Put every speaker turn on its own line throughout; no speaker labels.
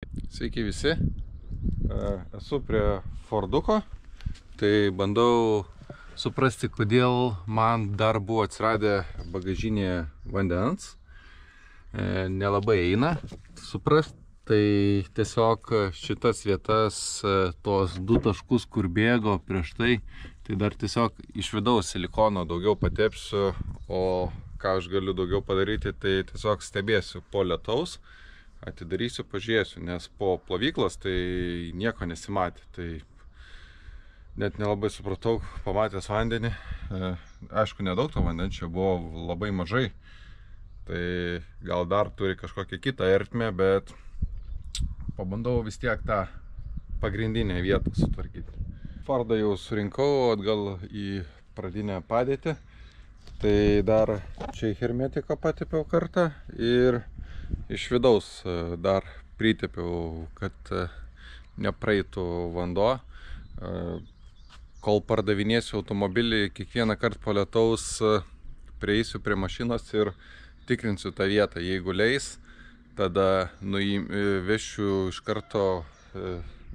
Sveiki visi, esu prie Forduko, tai bandau suprasti, kodėl man dar buvo atsiradę bagažinėje vandens. Nelabai eina suprast, tai tiesiog šitas vietas, tos du taškus, kur bėgo prieš tai dar tiesiog iš vidaus silikono daugiau patepsiu, o ką aš galiu daugiau padaryti, tai tiesiog stebėsiu po lietaus. Atidarysiu, pažiūrėsiu, nes po plovyklos tai nieko nesimatė, tai net nelabai supratau, pamatęs vandenį. Aišku, nedaug to vandens, čia buvo labai mažai, tai gal dar turi kažkokią kitą ertmę, bet pabandau vis tiek tą pagrindinę vietą sutvarkyti. Fordą jau surinkau atgal į pradinę padėtį, tai dar čia hermetiką patepiau kartą ir iš vidaus dar pritepiau, kad nepraeitų vanduo. Kol pardavinėsiu automobilį, kiekvieną kartą po lietaus prieisiu prie mašinos ir tikrinsiu tą vietą. Jeigu leis, tada vešiu iš karto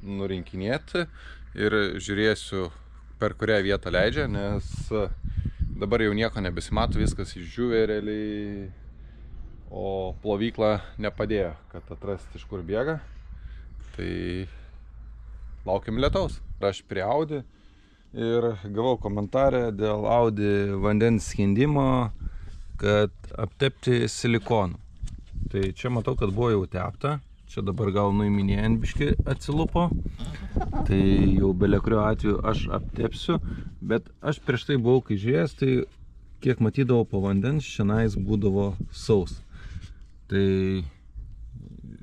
nurinkinėti ir žiūrėsiu, per kurią vietą leidžia, nes dabar jau nieko nebesimato, viskas išdžiūvė realiai. O plovykla nepadėjo, kad atrasti iš kur bėga. Tai laukiam lietaus. Aš prie Audi ir gavau komentarą dėl Audi vandens skendimo, kad aptepti silikonu. Tai čia matau, kad buvo jau tepta. Čia dabar gal nuiminėjant biškį atsilupo. Tai jau belia kurio atveju aš aptepsiu. Bet aš prieš tai buvau, kai žiūrėjęs, tai kiek matydavau po vandens, šiandien būdavo saus. Tai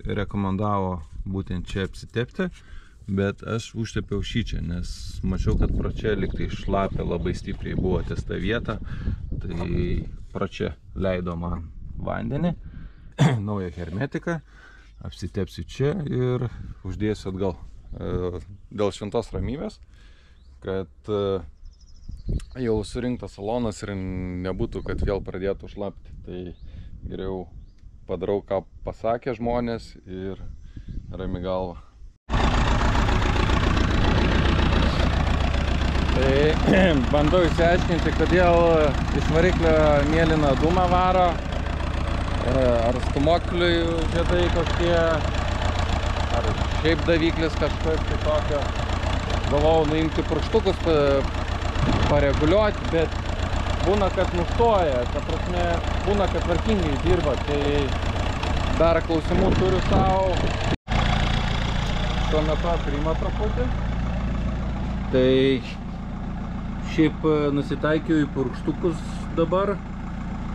rekomendavo būtent čia apsitepti, bet aš užtepiau šičia, nes mačiau, kad pro čia liktai šlapia labai stipriai buvo ties tą vietą, tai pro čia leido man vandenį, naują hermetiką, apsitepsiu čia ir uždėsiu atgal. Dėl šventos ramybės, kad jau surinktas salonas ir nebūtų, kad vėl pradėtų šlapti, tai geriau padarau, ką pasakė žmonės ir rami galva. Tai bandau išsiaiškinti, kodėl iš variklio mėlyną dūmą varo, ar stūmokliui žiedai kokie, ar šiaip daviklis kažkas tai tokio. Galvojau nuimti purkštukus, pareguliuoti, bet būna, kad nustoja, ta prasme, būna, kad tvarkingai dirba, tai dar klausimų turiu savo. Šiuo metu aprima truputį. Tai šiaip nusitaikiau į purkštukus dabar,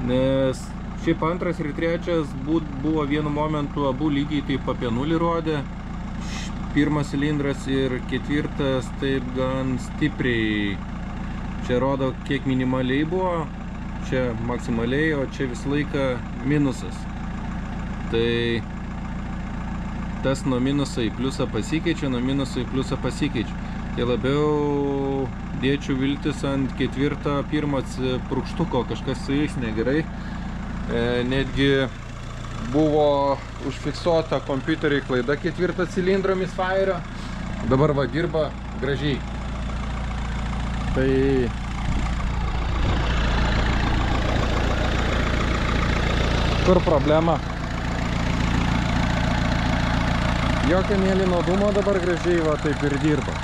nes šiaip antras ir trečias buvo vienu momentu abu lygiai taip apie nulį rodė. Pirmas cilindras ir ketvirtas taip gan stipriai. Čia rodo, kiek minimaliai buvo, čia maksimaliai, o čia visą laiką minusas. Tai tas nuo minuso į pliusą pasikeičia, nuo minuso į pliusą pasikeičia. Tai labiau dėčiau viltis ant ketvirto pirmo purkštuko, kažkas su jais negerai. Netgi buvo užfiksuota kompiuteriai klaida ketvirto cilindro misfire'o. Dabar va dirba gražiai. Tai kur problema? Jokio mėlyno dūmo, dabar gražiai va taip ir dirba.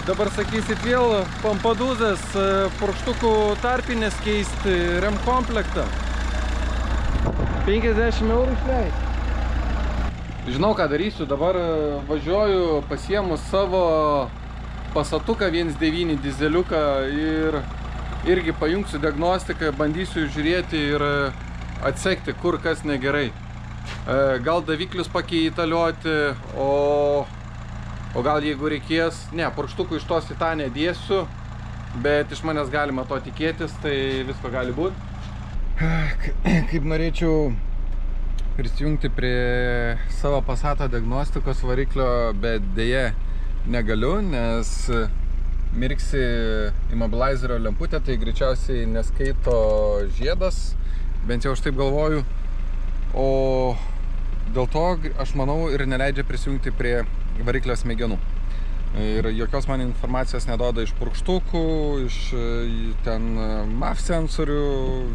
Dabar sakysit vėl pompadūzas, purkštukų tarpinės keisti, rem komplektą. 50 eurų išleis. Žinau, ką darysiu, dabar važiuoju pasiemus savo Passatuką 1.9 dizeliuką ir irgi pajungsiu diagnostiką, bandysiu žiūrėti ir atsekti, kur kas negerai. Gal daviklius pakeitalioti, o gal jeigu reikės, ne, purkštukų iš tos į tą nedėsiu, bet iš manęs galima to tikėtis, tai visko gali būti. Kaip norėčiau prisijungti prie savo Passato diagnostikos variklio, bet dėja negaliu, nes mirksi immobilizerio lemputė, tai greičiausiai neskaito žiedas, bent jau aš taip galvoju. O dėl to, aš manau, ir neleidžia prisijungti prie variklio smegenų. Ir jokios man informacijos neduoda iš purkštukų, iš ten MAF sensorių,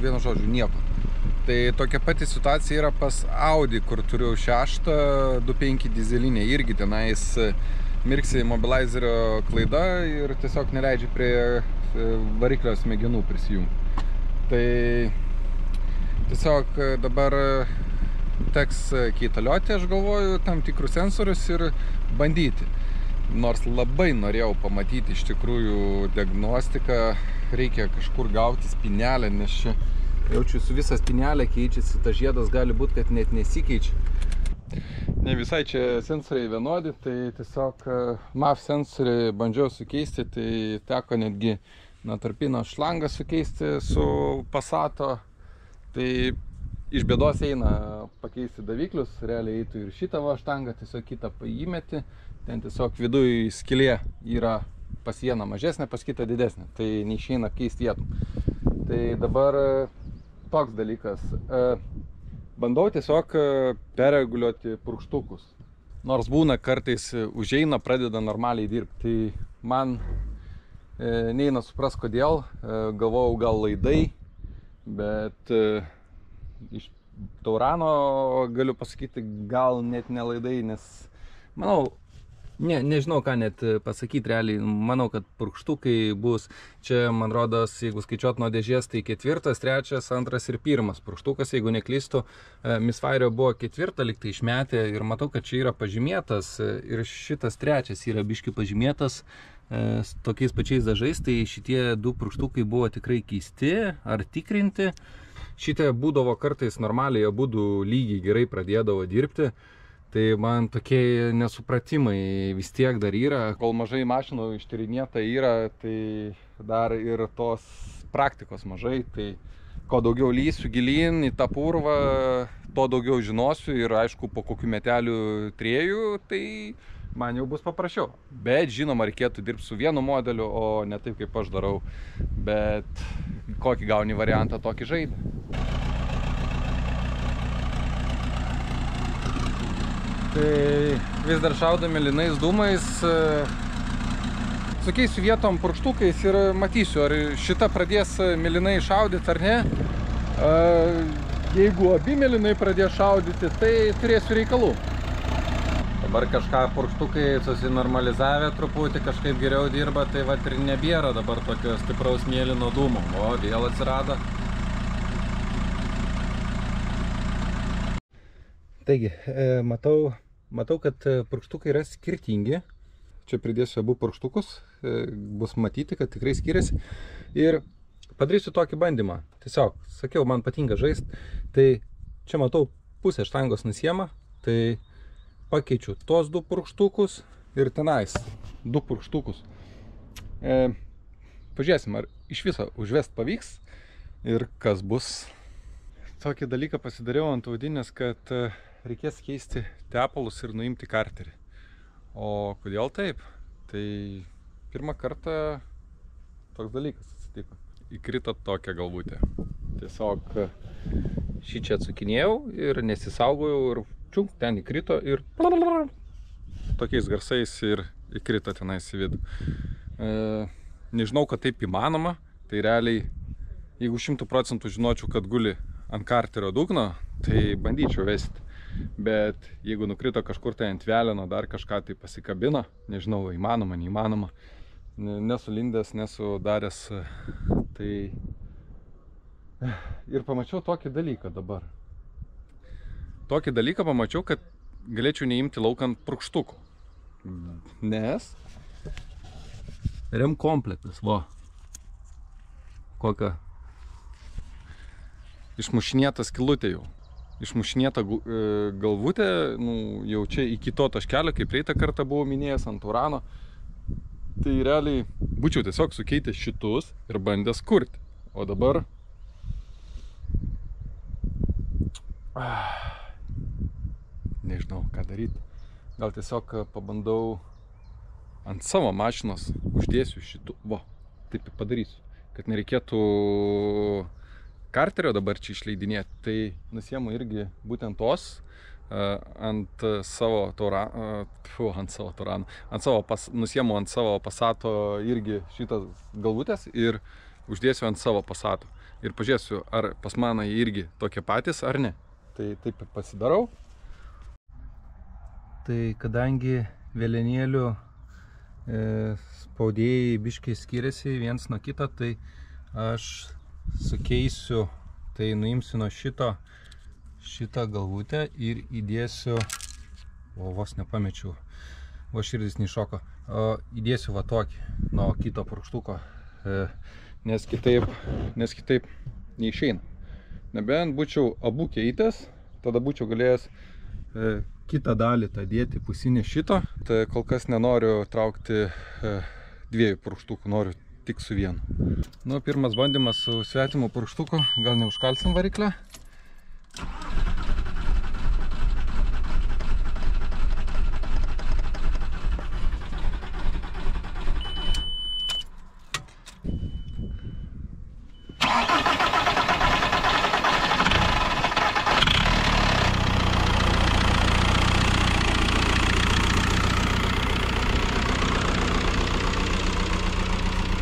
vienu žodžiu, nieko. Tai tokia pati situacija yra pas Audi, kur turiu 6 2.5 dizelinė, irgi tenais mirksi mobilizerio klaida ir tiesiog neleidžia prie variklio smegenų prisijungti. Tai tiesiog dabar teks keitalioti, aš galvoju, tam tikrus sensorius ir bandyti. Nors labai norėjau pamatyti iš tikrųjų diagnostiką, reikia kažkur gauti spynelę, nes čia jaučiu su visą spynelę keičiasi, tas žiedas gali būti, kad net nesikeičia. Ne visai čia sensoriai vienodi, tai tiesiog MAF sensoriai bandžiau sukeisti, tai teko netgi tarpino šlangą sukeisti su Passato. Tai iš bėdos eina pakeisti daviklius, realiai eitų ir šitą va štangą, tiesiog kitą įmeti, ten tiesiog viduj skylė yra pas vieną mažesnė, pas kitą didesnė, tai neišeina keisti vietų. Tai dabar toks dalykas, bandau tiesiog perreguliuoti purkštukus, nors būna kartais užeina, pradeda normaliai dirbti, tai man neina supras kodėl, galvojau gal laidai, bet iš Taurano galiu pasakyti gal net ne laidai, nes manau, nežinau ką net pasakyti realiai, manau, kad purkštukai bus, čia man rodos, jeigu skaičiuot nuo dėžės, tai 4, 3, 2 ir 1 purkštukas, jeigu neklystu, Misfairio buvo 4, lyg tai išmetė ir matau, kad čia yra pažymėtas ir šitas 3 yra biški pažymėtas tokiais pačiais dažais, tai šitie 2 purkštukai buvo tikrai keisti ar tikrinti. Šitie būdavo kartais normaliai, abudu lygiai gerai pradėdavo dirbti, tai man tokie nesupratimai vis tiek dar yra. Kol mažai mašinų ištyrinėta yra, tai dar ir tos praktikos mažai, tai ko daugiau lysiu gilyn į tą purvą, to daugiau žinosiu ir aišku po kokių metelių 3, tai man jau bus paprasčiau. Bet žinoma, reikėtų dirbti su vienu modeliu, o ne taip kaip aš darau. Bet kokį gauni variantą, tokį žaidį. Tai vis dar šaudomi linais dūmais. Sukeisiu vietom purkštukais ir matysiu, ar šita pradės mėlynai šaudyti ar ne. Jeigu abi mėlynai pradės šaudyti, tai turėsiu reikalų. Dabar kažką purkštukai susinormalizavę truputį, kažkaip geriau dirba, tai vat ir nebėra dabar tokio stipraus mėlyno dūmo. O, vėl atsirado. Taigi, matau, kad purkštukai yra skirtingi. Čia pridėsiu abu purkštukus, bus matyti, kad tikrai skiriasi. Ir padarysiu tokį bandymą. Tiesiog, sakiau, man patinka žaisti. Tai čia matau, pusę štangos nusiema, tai pakeičiu tos 2 purkštukus ir tenais 2 purkštukus. Pažiūrėsim, ar iš viso užvest pavyks ir kas bus. Tokį dalyką pasidariau ant audinės, kad reikės keisti tepalus ir nuimti karterį. O kodėl taip? Tai pirmą kartą toks dalykas atsitiko. Įkrito tokia galvutė. Tiesiog šį čia atsukinėjau ir nesisaugojau ir čiunk, ten įkrito ir tokiais garsais ir įkrito tenais į vidų. Nežinau, kad taip įmanoma, tai realiai, jeigu 100% žinočiau, kad guli ant karterio dugno, tai bandyčiau vesti. Bet jeigu nukrito kažkur tai ant veleno, dar kažką tai pasikabino, nežinau, įmanoma, neįmanoma, nesulindęs, nesudaręs, tai ir pamačiau tokį dalyką dabar. Tokį dalyką pamačiau, kad galėčiau neimti laukan purkštukų. Nes rem komplektas, va. Kokia išmušinėta skylutė jau. Išmušinėta galvutė, jau čia iki to taškelio, kaip praeitą kartą buvau minėjęs ant Taurano. Tai realiai būčiau tiesiog sukeitęs šitus ir bandęs kurti. O dabar nežinau, ką daryti. Gal tiesiog pabandau ant savo mašinos, uždėsiu šitų, taip ir padarysiu, kad nereikėtų karterio dabar čia išleidinėti. Tai nusiemu irgi būtent tos nusiemu ant savo Passato irgi šitas galvutės ir uždėsiu ant savo Passato. Ir pažiūrėsiu, ar pas mane irgi tokie patys, ar ne. Tai taip pasidarau. Tai kadangi vėlenėlių spaudėjai biškiai skiriasi viens nuo kito, tai aš sukeisiu, tai nuimsiu nuo šitą galvutę ir įdėsiu, vos nepamečiau, širdis neiššoko, įdėsiu va tokį nuo kito purkštuko, nes kitaip neišeina. Nebent būčiau abu keitęs, tada būčiau galėjęs kitą dalį tą dėti pusinį šito. Tai kol kas nenoriu traukti dviejų purkštukų, noriu tik su vienu. Nu, pirmas bandymas su svetimu purkštuku, gal neužkalsim variklę.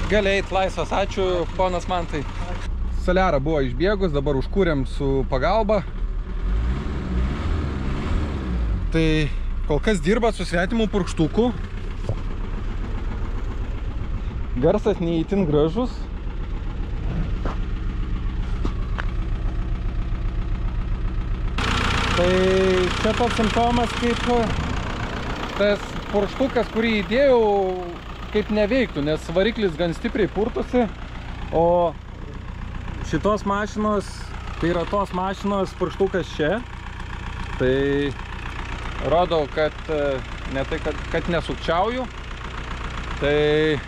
Gali eit laisvas, ačiū ponas Mantai. Soliara buvo išbėgus, dabar užkūrėm su pagalba. Tai kol kas dirba su svetimu purkštuku. Garsas neįtin gražus. Tai čia toks simptomas, kaip tas purkštukas, kurį įdėjau, kaip neveiktų, nes variklis gan stipriai purtosi, o šitos mašinos, tai yra tos mašinos purkštukas čia, tai rodau, kad ne tai, kad nesukčiauju, tai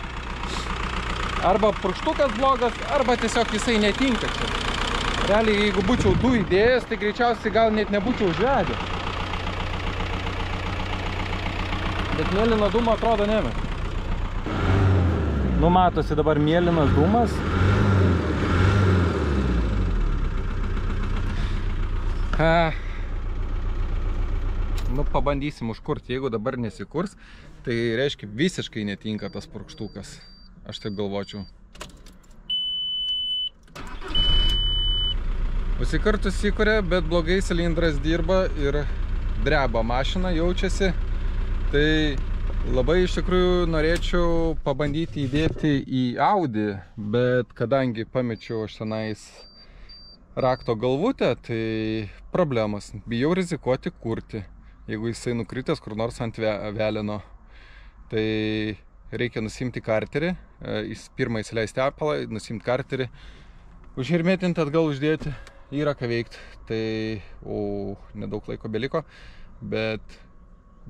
arba purkštukas blogas, arba tiesiog jisai netinka čia. Realiai, jeigu būčiau du įdėjęs, tai greičiausiai gal net nebūčiau užvedęs. Bet mėlyno dūmo atrodo nėmė. Nu, matosi dabar mėlynas dūmas. Nu, pabandysim užkurti. Jeigu dabar nesikurs, tai reiškia visiškai netinka tas purkštukas. Aš taip galvočiau. Užsikartus įkuria, bet blogai cilindras dirba ir dreba mašina, jaučiasi. Tai labai iš tikrųjų norėčiau pabandyti įdėti į Audi, bet kadangi pamečiau aš tenais rakto galvutę, tai problemas. Bijau rizikuoti kurti, jeigu jisai nukritęs kur nors ant velino. Tai reikia nusimti karterį, pirmą įsileisti apalą, nusimti karterį, užhermetinti, atgal uždėti, yra ką veikti. Tai nedaug laiko beliko, bet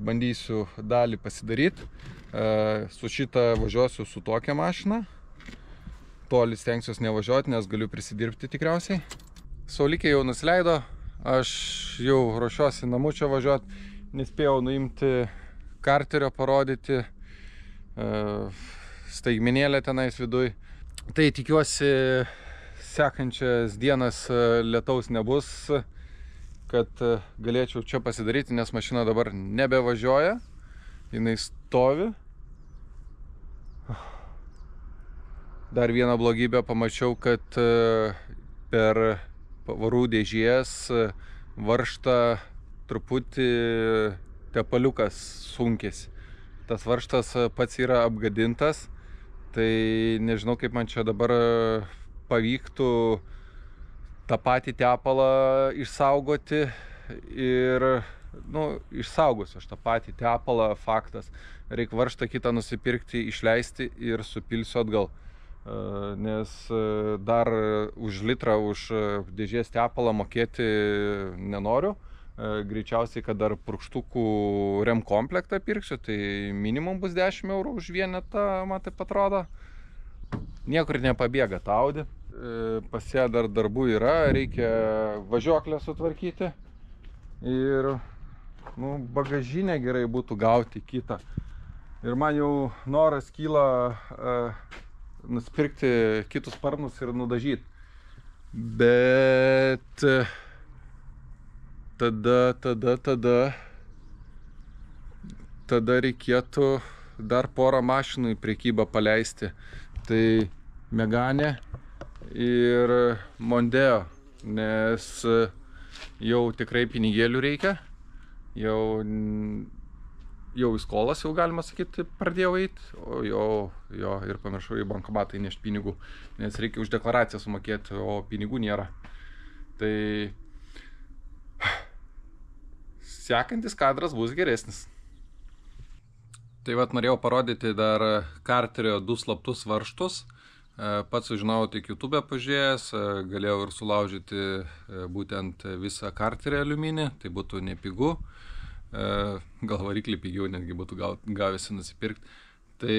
bandysiu dalį pasidaryti. Su šitą važiuosiu su tokia mašina. Toli stengsiuos nevažiuoti, nes galiu prisidirbti tikriausiai. Saulikė jau nusileido. Aš jau ruošiuosi namų čia važiuoti. Nespėjau nuimti karterio, parodyti staigmenėlę tenais viduj. Tai tikiuosi sekančias dienas lietaus nebus, kad galėčiau čia pasidaryti, nes mašina dabar nebevažiuoja, jinai stovi. Dar vieną blogybę pamačiau, kad per pavarų dėžės varžtą truputį tepaliukas sunkėsi. Tas varžtas pats yra apgadintas, tai nežinau, kaip man čia dabar pavyktų tą patį tepalą išsaugoti ir, išsaugosiu aš tą patį tepalą, faktas. Reikia varžtą kitą nusipirkti, išleisti ir supilsiu atgal. Nes dar už litrą, už dėžės tepalą mokėti nenoriu. Greičiausiai, kad dar purkštukų rem komplektą pirksiu, tai minimum bus 10 eurų už vienetą, man taip atrodo. Niekur nepabėga ta Audi. Pas ją dar darbų yra, reikia važiuoklę sutvarkyti ir bagažinę gerai būtų gauti kitą. Ir man jau noras kyla nusipirkti kitus sparnus ir nudažyti. Bet tada reikėtų dar porą mašinų į prekybą paleisti. Tai Megane ir Mondeo, nes jau tikrai pinigėlių reikia. Jau į skolas, jau galima sakyti, pradėjau eiti, o jo ir pamiršau į bankomatą įnešti pinigų, nes reikia už deklaraciją sumokėti, o pinigų nėra. Tai sekantis kadras bus geresnis. Tai vat norėjau parodyti dar karterio 2 slaptus varžtus. Pats sužinojau tik YouTube pažiūrėjęs, galėjau ir sulaužyti būtent visą karterį aliuminį, tai būtų nepigu. Gal variklį pigiau netgi būtų gavęsi nusipirkti. Tai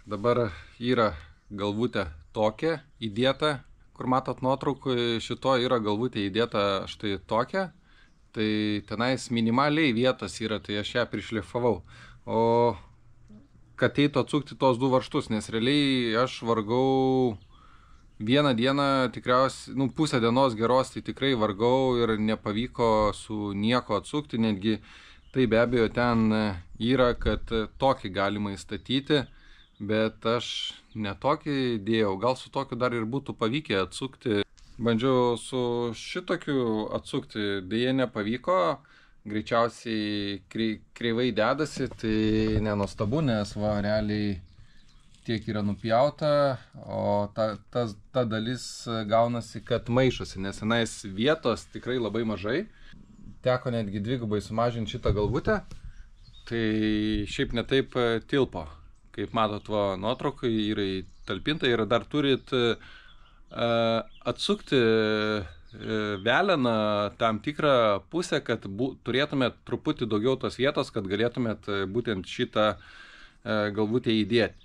dabar yra galvutė tokia įdėta, kur matot nuotraukų, šito yra galvutė įdėta štai tokia. Tai tenais minimaliai vietos yra, tai aš ją prišlifavau. O kad eitų atsukti tos 2 varžtus, nes realiai aš vargau vieną dieną, tikriausiai, pusę dienos geros, tai tikrai vargau ir nepavyko su nieko atsukti, netgi tai be abejo ten yra, kad tokį galima įstatyti, bet aš ne tokį dėjau, gal su tokiu dar ir būtų pavykę atsukti. Bandžiau su šitokiu atsukti, dėja nepavyko. Greičiausiai kreivai dedasi, tai nenuostabu, nes va, realiai tiek yra nupjauta, o ta dalis gaunasi, kad maišosi, nes tenais vietos tikrai labai mažai. Teko netgi dvigubai sumažinti šitą galvutę, tai šiaip netaip tilpo. Kaip matot, va, nuotraukai yra įtalpinta ir dar turit atsukti veleną tam tikrą pusę, kad turėtumėt truputį daugiau tos vietos, kad galėtumėt būtent šitą galvutę įdėti.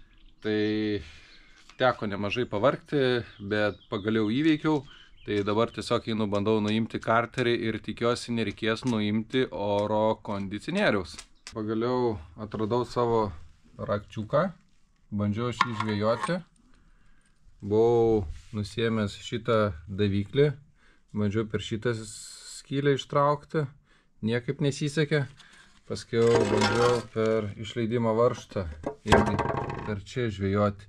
Tai teko nemažai pavargti, bet pagaliau įveikiau. Tai dabar tiesiog einu bandau nuimti karterį ir tikiuosi nereikės nuimti oro kondicionieriaus. Pagaliau atradau savo rakčiuką, bandžiau šį žvejoti. Buvau nusiėmęs šitą daviklį. Bandžiau per šitą skylę ištraukti, niekaip nesisekė. Paskiau bandžiau per išleidimo varžtą irgi per čia žvejoti,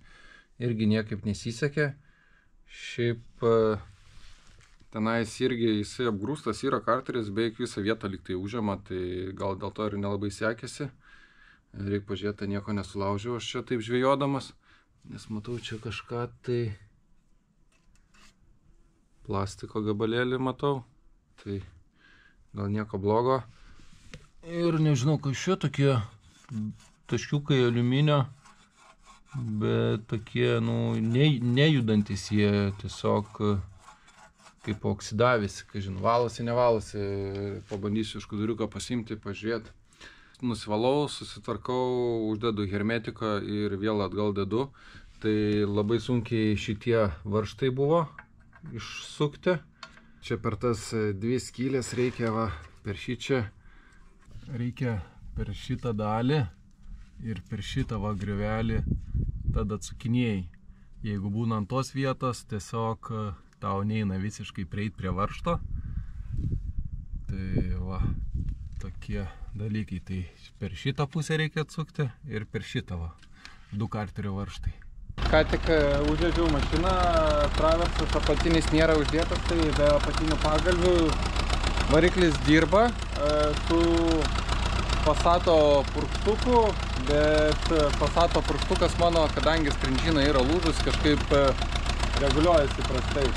irgi niekaip nesisekė. Šiaip tenais irgi jisai apgrūstas yra karteris, beveik visą vietą lyg tai užima, tai gal dėl to ir nelabai sekėsi. Reikia pažiūrėti, nieko nesulaužiau aš čia taip žvejodamas, nes matau čia kažką tai plastiko gabalėlį matau, tai gal nieko blogo. Ir nežinau, kas čia tokie taškiukai aliuminio, bet tokie, nejudantis jie tiesiog kaip oksidavėsi, kažin, valosi, nevalosi, pabandysiu iš kuduriuką pasiimti, pažiūrėti. Nusivalau, susitvarkau, uždedu hermetiką ir vėl atgal dedu, tai labai sunkiai šitie varžtai buvo išsukti. Čia per tas 2 skylės reikia, va, per šičia, reikia per šitą dalį ir per šitą va griovelį tada atsukinėjai. Jeigu būna ant tos vietos, tiesiog tau neina visiškai prieiti prie varžto. Tai va, tokie dalykai. Tai per šitą pusę reikia atsukti ir per šitą va, 2 karterio varžtai. Ką tik užvedžiau mašiną, traversas apatinis nėra uždėtas, tai be apatinių pagalvių variklis dirba su Passato purkštuku, bet Passato purkštukas mano, kadangi sprendžina yra lūžus, kažkaip reguliuojasi prastai.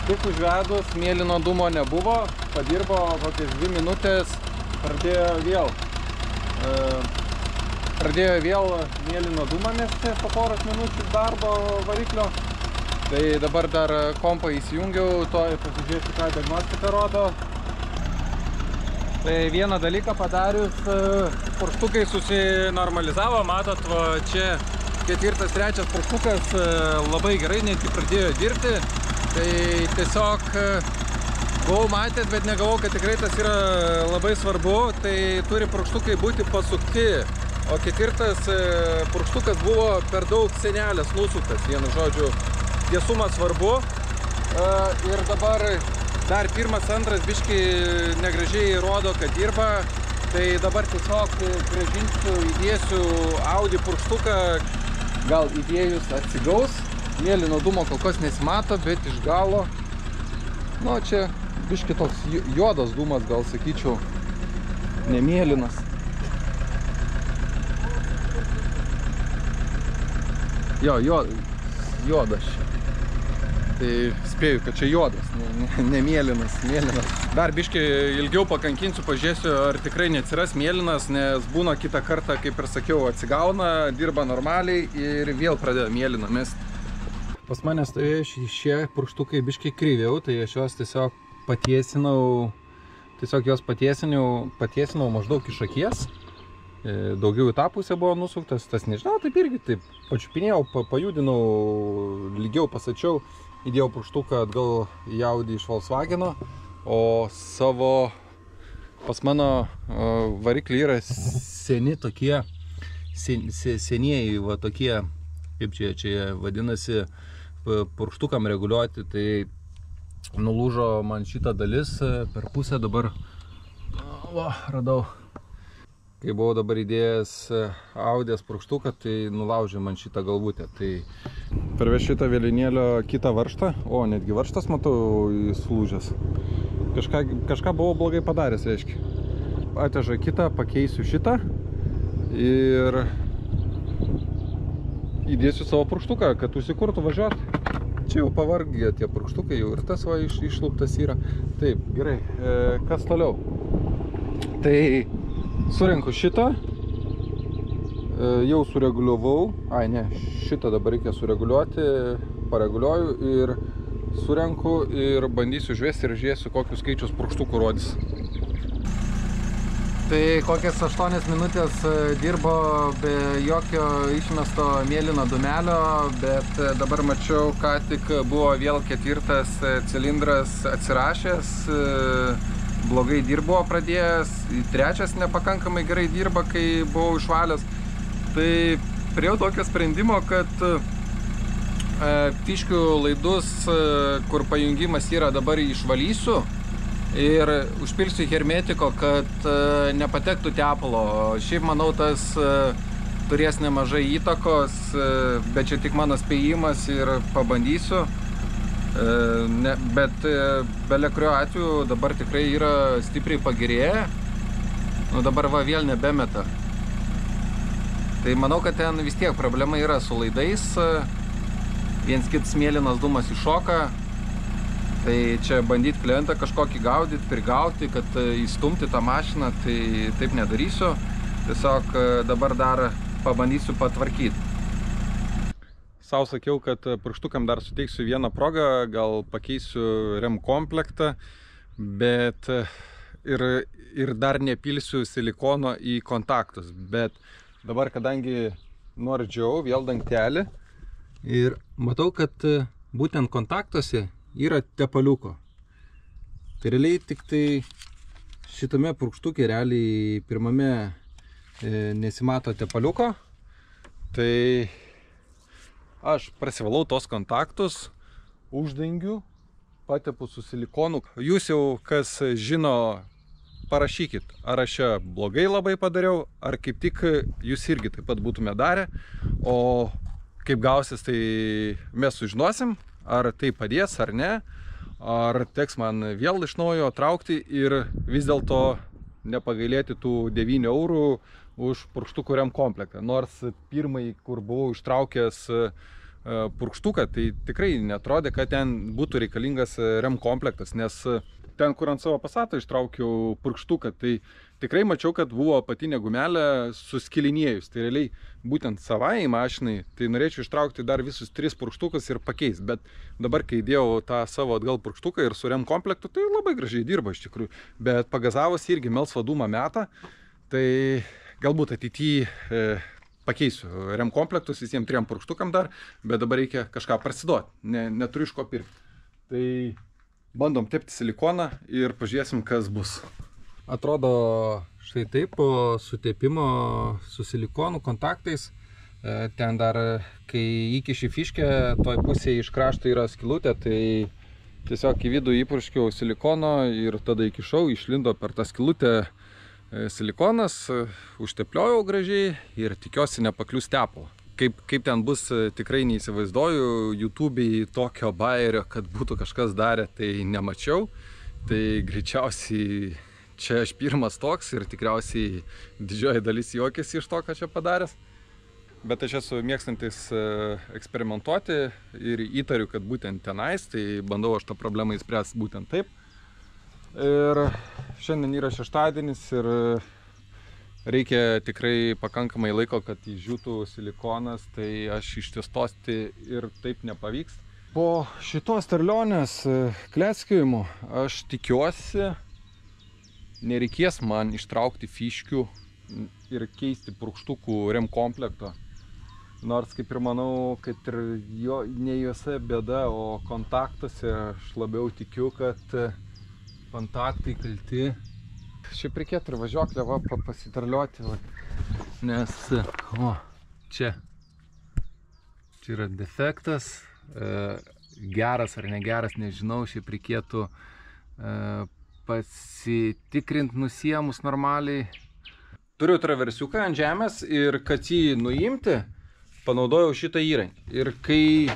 Tik užvedus, mėlyno dūmo nebuvo, padirbo kokias 2 minutės, pradėjo vėl mėlyno dūmą mesti po poros minučių darbo variklio. Tai dabar dar kompą įsijungiau, pasižiūrėsiu, ką diagnostika rodo. Tai vieną dalyką padarius, purkštukai susinormalizavo, matot, va, čia 4., 3. purkštukas labai gerai netgi pradėjo dirbti. Tai tiesiog buvau matęs, bet negalvojau, kad tikrai tas yra labai svarbu. Tai turi purkštukai būti pasukti. O 4. purkštukas buvo per daug senelės nusuktas, vienu žodžiu, tiesumas svarbu. Ir dabar Dar pirmas, antras biškai negražiai rodo, kad dirba. Tai dabar tiesiog grąžinsiu, įdėsiu Audi purkštuką, gal įdėjus atsigaus. Mėlyno dūmo kol kas nesimato, bet iš galo, nu čia biškai toks juodas dūmas, gal sakyčiau, nemėlynas. Jo, juodas čia. Tai spėju, kad čia juodas, ne mėlynas, mėlynas. Dar biškai ilgiau pakankinsiu, pažiūrėsiu, ar tikrai neatsiras mėlynas, nes būna kitą kartą, kaip ir sakiau, atsigauna, dirba normaliai ir vėl pradeda mėlyną mesti. Pas mane stovėjo šie purkštukai biškai kryviau, tai aš juos tiesiog patiesinau, maždaug iš akies. Daugiau į tą pusę buvo nusuktas, tas nežinau, taip irgi taip pačiupinėjau, pajudinau, lygiau pasačiau, įdėjau purkštuką atgal į Audi iš Volkswageno, o savo, pas mano variklį yra seni tokie, senieji, va tokie, kaip čia vadinasi, purkštukam reguliuoti, tai nulūžo man šitą dalis per pusę, dabar, va, radau. Kai buvau dabar įdėjęs Audės purkštuką, tai nulaužė man šitą galvutę. Tai perveš šitą vėlinėlio kitą varžtą, o netgi varžtas matau sulūžęs. Kažką buvau blogai padaręs, reiškia. Atveža kitą, pakeisiu šitą ir įdėsiu savo purkštuką, kad užsikurtų važiuoti. Čia jau pavargė tie purkštukai, jau ir tas va išluptas yra. Taip, gerai, kas toliau? Tai surenku šitą, jau sureguliavau, šitą dabar reikia sureguliuoti, pareguliuoju ir surenku ir bandysiu žvesti ir žiūrėsiu, kokius skaičius purkštukų rodys. Tai kokias 8 minutės dirbo be jokio išmesto mėlyno dūmelio, bet dabar mačiau, ką tik buvo vėl 4 cilindras atsirašęs, blogai dirbo pradėjęs, 3 nepakankamai gerai dirba, kai buvau išvalęs. Tai priejau tokio sprendimo, kad tiškių laidus, kur pajungimas yra, dabar išvalysiu ir užpilsiu hermetiko, kad nepatektų tepalo. Šiaip manau, tas turės nemažai įtakos, bet čia tik mano spėjimas ir pabandysiu. Bet belia kuriuo atveju dabar tikrai yra stipriai pagerėję. Nu dabar va vėl nebemeta. Tai manau, kad ten vis tiek problema yra su laidais. Viens kitas mėlynas dūmas iššoka. Tai čia bandyti klientą kažkokį gaudyti, prigauti, kad įstumti tą mašiną, tai taip nedarysiu. Tiesiog dabar dar pabandysiu patvarkyti. Sau sakiau, kad purkštukam dar suteiksiu vieną progą, gal pakeisiu rem komplektą, bet ir dar nepilsiu silikono į kontaktus. Bet dabar, kadangi nuardžiau vėl dangtelį ir matau, kad būtent kontaktuose yra tepaliuko. Tai realiai tik tai šitame purkštuke realiai pirmame nesimato tepaliuko. Tai aš prasivalau tos kontaktus, uždengiu, patepu su silikonu. Jūs jau, kas žino, parašykit, ar aš čia blogai labai padariau, ar kaip tik jūs irgi taip pat būtume darę. O kaip gausis, tai mes sužinosim, ar tai padės ar ne, ar teks man vėl iš naujo traukti ir vis dėlto nepagailėti tų 9 eurų už purkštukų rem komplektą. Nors pirmai, kur buvau ištraukęs purkštuką, tai tikrai netrodė, kad ten būtų reikalingas rem komplektas, nes ten, kur ant savo Passato ištraukiau purkštuką, tai tikrai mačiau, kad buvo apatinė gumelė suskilinėjus. Tai realiai būtent savai mašinai, tai norėčiau ištraukti dar visus 3 purkštukus ir pakeisti. Bet dabar, kai įdėjau tą savo atgal purkštuką ir su rem komplektu, tai labai gražiai dirba iš tikrųjų. Bet pagazavus irgi melsvą dūmą metą, tai galbūt ateityje pakeisiu rem komplektus visiems 3 purkštukam dar, bet dabar reikia kažką parsiduoti, neturiu iš ko pirkti. Tai bandom tepti silikoną ir pažiūrėsim, kas bus. Atrodo štai taip po sutepimo su silikonu kontaktais. Ten dar, kai įkiši fiškę, toj pusėje iš krašto yra skylutė, tai Tiesiog į vidų įpurškiau silikono ir tada įkišau, išlindo per tą skylutę silikonas, užtepliojau gražiai ir tikiuosi nepaklius tepalo. Kaip ten bus, tikrai neįsivaizduoju, YouTube'ai tokio bajerio, kad būtų kažkas darę, tai nemačiau. Tai greičiausiai čia aš pirmas toks ir tikriausiai didžioji dalis juokėsi iš to, ką čia padaręs. Bet aš esu mėgstantis eksperimentuoti ir įtariu, kad būtent tenais, tai bandau aš tą problemą įspręsti būtent taip. Ir šiandien yra šeštadienis ir reikia tikrai pakankamai laiko, kad išdžiūtų silikonas, tai aš ištiestosti ir taip nepavyks. Po šitos terlionės kleckiojimo aš tikiuosi, nereikės man ištraukti fiškių ir keisti purkštukų rem komplekto. Nors kaip ir manau, kad ir ne juose bėda, o kontaktuose aš labiau tikiu, kad kontaktai kalti. Šiaip reikėtų ir važiuoklę pasitarliuoti, nes čia yra defektas, geras ar negeras, nežinau, šiaip reikėtų pasitikrinti nusiemus normaliai. Turiu traversiuką ant žemės ir kad jį nuimti, panaudojau šitą įrankį. Ir kai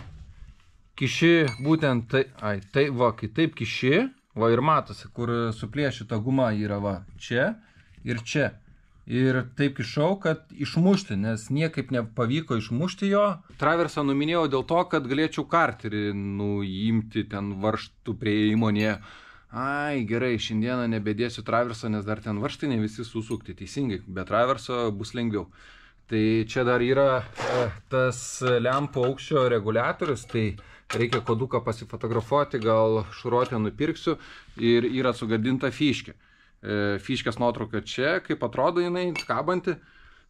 kiši būtent kai taip kiši, va ir matosi, kur suplėšyta guma yra va čia ir čia. Ir taip kišau, kad išmušti, nes niekaip nepavyko išmušti jo. Traversą numinėjau dėl to, kad galėčiau karterį nuimti ten varžtų prie įmonėje. Ai, gerai, šiandieną nebedėsiu traverso, nes dar ten varžtai ne visi susukti teisingai, be traverso bus lengviau. Tai čia dar yra tas lempų aukščio reguliatorius, tai reikia koduką pasifotografuoti, gal šurotę nupirksiu ir yra sugadinta fiškė. Fiškės nuotrauka čia, kaip atrodo jinai, kabanti.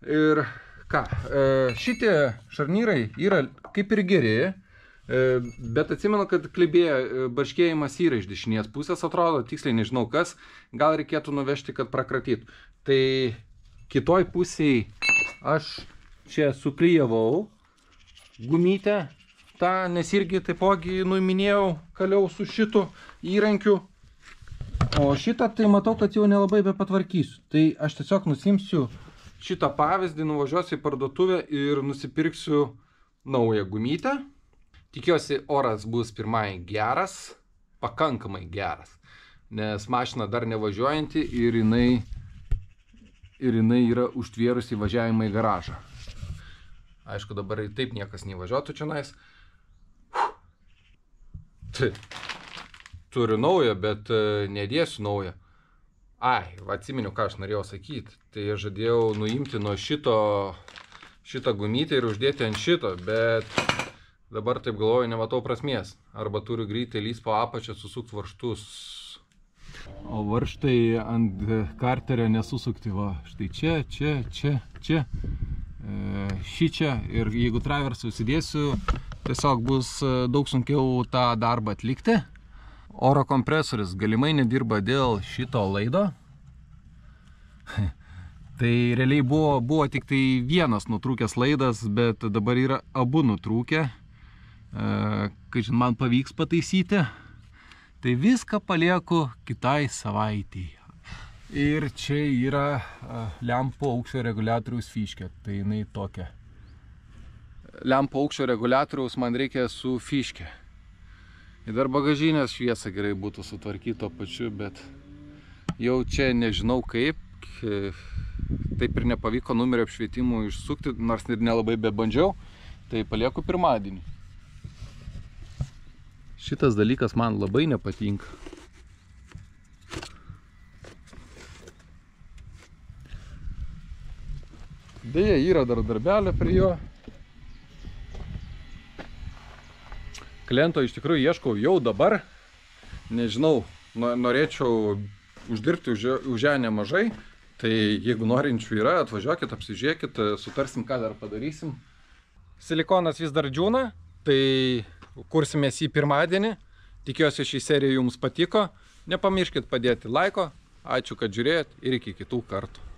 Ir ką, šitie šarnyrai yra kaip ir geri, bet atsimenu, kad klibėja barškėjimas yra iš dešinės pusės, atrodo, tiksliai nežinau kas, gal reikėtų nuvežti, kad prakratytų. Tai kitoj pusėj aš čia suklijavau gumytę, nes irgi taipogi nuiminėjau, kaliau su šitu įrankiu. O šitą tai matau, kad jau nelabai be patvarkysiu. Tai aš tiesiog nusimsiu šitą pavyzdį, nuvažiuosiu į parduotuvę ir nusipirksiu naują gumytę. Tikiuosi oras bus pirmai geras, pakankamai geras, nes mašina dar nevažiuojanti ir jinai yra užtvėrusi įvažiavimą į garažą. Aišku, dabar taip niekas nevažiuotų čionais. Turiu naują, bet nedėsiu naują. Ai, atsiminiau, ką aš norėjau sakyti. Tai aš žadėjau nuimti nuo šitą gumytę ir uždėti ant šito, bet dabar taip galvoju, nematau prasmės. Arba turiu greitai lįst po apačią, susukti varžtus. O varžtai ant karterio nesusukti, va. Štai čia. Šičia. Ir jeigu traversą užsidėsiu, tiesiog bus daug sunkiau tą darbą atlikti. Oro kompresorius galimai nedirba dėl šito laido. Tai realiai buvo tik tai vienas nutrūkęs laidas, bet dabar yra abu nutrūkę. Kai man pavyks pataisyti, tai viską palieku kitai savaitei. Ir čia yra lempų aukščio reguliatoriaus fiškė, tai jinai tokia. Lempų aukščio reguliatoriaus man reikia su fiškė. Ir dar bagažinės šviesa gerai būtų sutvarkyto pačiu, bet jau čia nežinau kaip. Taip ir nepavyko numerio apšvietimų išsukti, nors ir nelabai bebandžiau, tai palieku pirmadienį. Šitas dalykas man labai nepatinka. Deja, yra dar darbelio prie jo. Kliento iš tikrųjų ieškau jau dabar. Nežinau, norėčiau uždirbti už ją nemažai. Tai jeigu norinčių yra, atvažiuokit, apsižiūrėkit, sutarsim, ką dar padarysim. Silikonas vis dar džiūna, tai kursimės jį pirmadienį. Tikiuosi, šį seriją jums patiko. Nepamirškit padėti laiko. Ačiū, kad žiūrėjot ir iki kitų kartų.